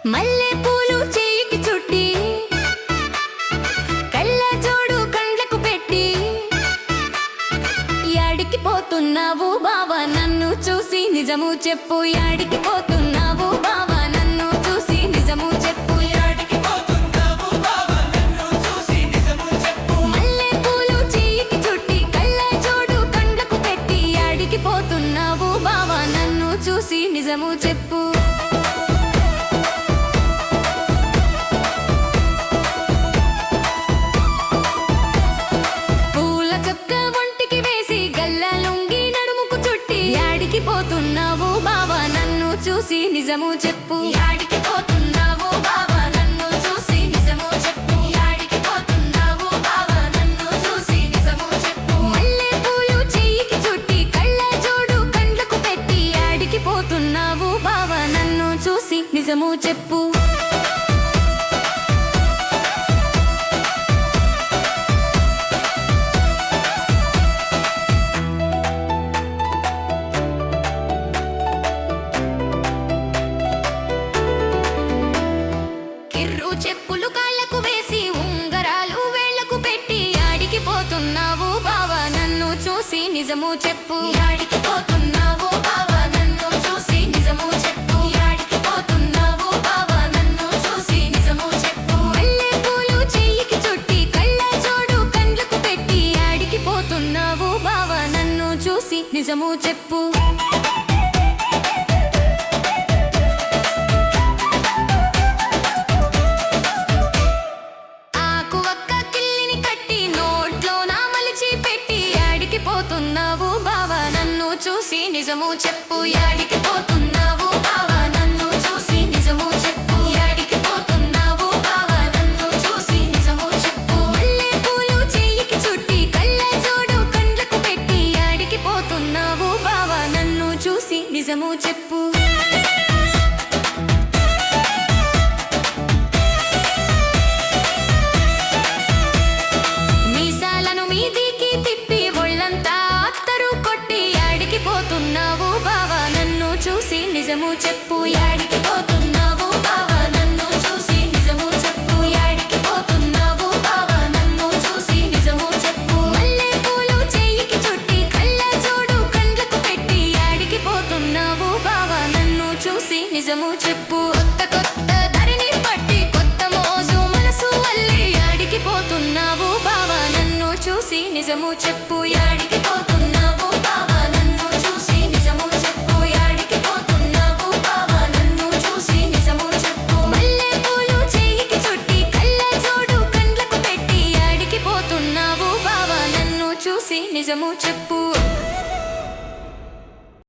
మల్లె పూలు చేయికి చుట్టి కళ్ళ జోడు కండ్లకు పెట్టి యాడికి పోతున్నావు బావా నన్ను చూసి నిజము చెప్పు యాడికి పోతున్నావు బావా నన్ను చూసి నిజము చెప్పు యాడికి పోతున్నావు బావా నన్ను చూసి నిజము చెప్పు మల్లె పూలు చేయికి చుట్టి కళ్ళ జోడు కండ్లకు పెట్టి యాడికి పోతున్నావు బావా నన్ను చూసి నిజము చెప్పు పోతున్నావు బావా నన్ను చూసి నిజము చెప్పు యాడికి పోతున్నావు బావా నన్ను చూసి నిజము చెప్పు యాడికి పోతున్నావు బావా నన్ను చూసి నిజము చెప్పు మల్లె పూలు చెయ్యికి చుట్టి కళ్ళ జోడు కండ్లకు పెట్టి యాడికి పోతున్నావు బావా నన్ను చూసి నిజము చెప్పు చెప్పులు కాళ్ళకు వేసి ఉంగరాలు వేళ్లకు పెట్టి యాడికి పోతున్నావు బావా నన్ను చూసి నిజము చెప్పు యాడికి పోతున్నావు బావా నన్ను చూసి నిజము చెప్పు యాడికి పోతున్నావు బావా నన్ను చూసి నిజము చెప్పు మల్లె పూలు చెయ్యికి చుట్టి కళ్ళ జోడు కండ్లకు పెట్టి యాడికి పోతున్నావు బావా నన్ను చూసి నిజము చెప్పు పోతున్నావు బావా నన్ను చూసి నిజము చెప్పు యాడికి పోతున్నావు బావా నన్ను చూసి నిజము చెప్పు యాడికి పోతున్నావు బావా నన్ను చూసి నిజము చెప్పు మల్లె పూలు చెయ్యికి చుట్టి కళ్ళ జోడు కండ్లకు పెట్టి యాడికి పోతున్నావు బావా నన్ను చూసి నిజము చెప్పు మీసాలను మీదికి తిప్పి ఒళ్ళంతా పోతున్నావు బావా నన్ను చూసి నిజము చెప్పు యాడికి పోతున్నావు బావా నన్ను చూసి నిజము చెప్పు యాడికి పోతున్నావు బావా నన్ను చూసి నిజము చెప్పు మల్లె పూలు చెయ్యికి చుట్టి కళ్ళ జోడు కండ్లకు పెట్టి యాడికి పోతున్నావు బావా నన్ను చూసి నిజము చెప్పు కొత్త కొత్త ధరిని పట్టి కొత్త మోజు మనసు వల్లి యాడికి పోతున్నావు బావా నన్ను చూసి నిజము చెప్పు యాడికి పోతున్నావు బావా నిజము చెప్పు